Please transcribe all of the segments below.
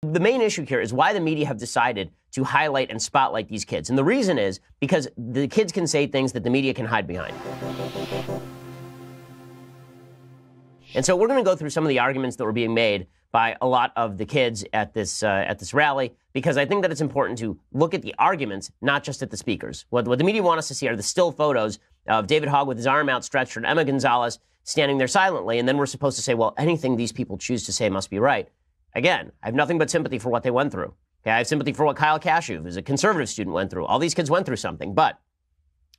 The main issue here is why the media have decided to highlight and spotlight these kids. And the reason is because the kids can say things that the media can hide behind. And so we're going to go through some of the arguments that were being made by a lot of the kids at this rally, because I think that it's important to look at the arguments, not just at the speakers. What the media want us to see are the still photos of David Hogg with his arm outstretched and Emma Gonzalez standing there silently, and then we're supposed to say, well, anything these people choose to say must be right. Again, I have nothing but sympathy for what they went through. Okay, I have sympathy for what Kyle Cashew, who's a conservative student, went through. All these kids went through something, but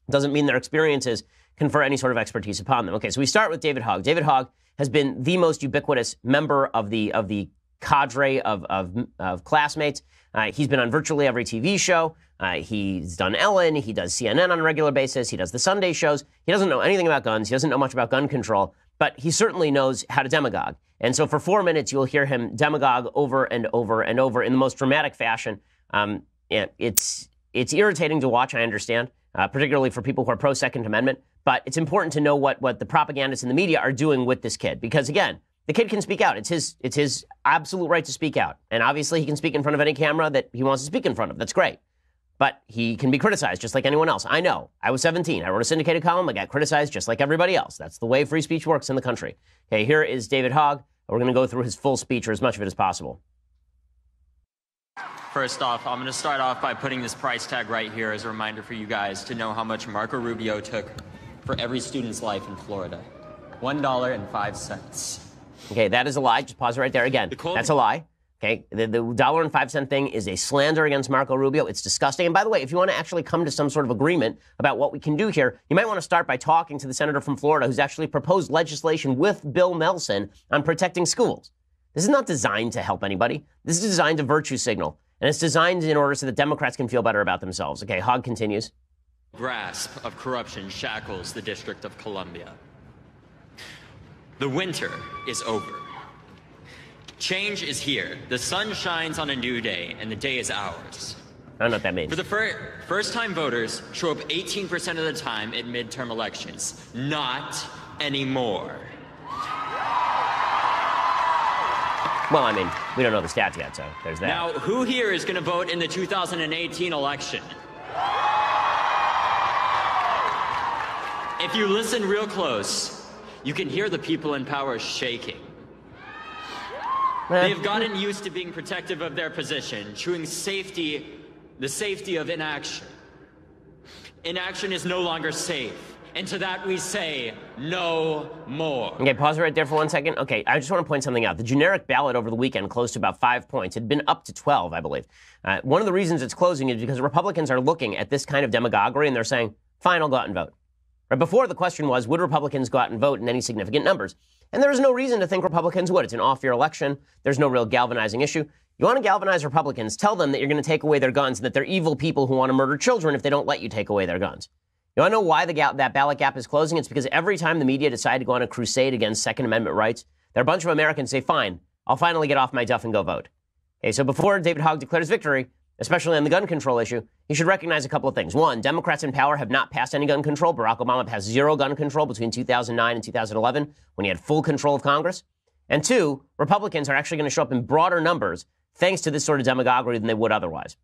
it doesn't mean their experiences confer any sort of expertise upon them. Okay, so we start with David Hogg. David Hogg has been the most ubiquitous member of the cadre of classmates. He's been on virtually every TV show. He's done Ellen. He does CNN on a regular basis. He does the Sunday shows. He doesn't know anything about guns. He doesn't know much about gun control, but he certainly knows how to demagogue. And so for 4 minutes, you'll hear him demagogue over and over and over in the most dramatic fashion. It's irritating to watch, I understand, particularly for people who are pro-Second Amendment. But it's important to know what the propagandists in the media are doing with this kid. Because, again, the kid can speak out. It's his absolute right to speak out. And obviously, he can speak in front of any camera that he wants to speak in front of. That's great. But he can be criticized just like anyone else. I know. I was 17. I wrote a syndicated column. I got criticized just like everybody else. That's the way free speech works in the country. Okay, here is David Hogg. We're going to go through his full speech, or as much of it as possible. First off, I'm going to start off by putting this price tag right here as a reminder for you guys to know how much Marco Rubio took for every student's life in Florida. $1.05. Okay, that is a lie. Just pause it right there again. That's a lie. Okay, the $1.05 thing is a slander against Marco Rubio. It's disgusting. And by the way, if you want to actually come to some sort of agreement about what we can do here, you might want to start by talking to the senator from Florida who's actually proposed legislation with Bill Nelson on protecting schools. This is not designed to help anybody. This is designed to virtue signal. And it's designed in order so that Democrats can feel better about themselves. Okay, Hogg continues. Grasp of corruption shackles the District of Columbia. The winter is over. Change is here. The sun shines on a new day, and the day is ours. I don't know what that means. For the first-time voters show up 18% of the time at midterm elections. Not anymore. Well, I mean, we don't know the stats yet, so there's that. Now, who here is going to vote in the 2018 election? If you listen real close, you can hear the people in power shaking. They have gotten used to being protective of their position, choosing the safety of inaction. Inaction is no longer safe. And to that we say, no more. Okay, pause right there for 1 second. Okay, I just want to point something out. The generic ballot over the weekend closed to about 5 points. It had been up to 12, I believe. One of the reasons it's closing is because Republicans are looking at this kind of demagoguery and they're saying, fine, I'll go out and vote. Right before, the question was, would Republicans go out and vote in any significant numbers? And there is no reason to think Republicans would. It's an off-year election. There's no real galvanizing issue. You want to galvanize Republicans, tell them that you're going to take away their guns and that they're evil people who want to murder children if they don't let you take away their guns. You want to know why that ballot gap is closing? It's because every time the media decide to go on a crusade against Second Amendment rights, there are a bunch of Americans say, fine, I'll finally get off my duff and go vote. Okay, so before David Hogg declares victory, especially on the gun control issue, you should recognize a couple of things. One, Democrats in power have not passed any gun control. Barack Obama passed zero gun control between 2009 and 2011 when he had full control of Congress. And two, Republicans are actually going to show up in broader numbers thanks to this sort of demagoguery than they would otherwise.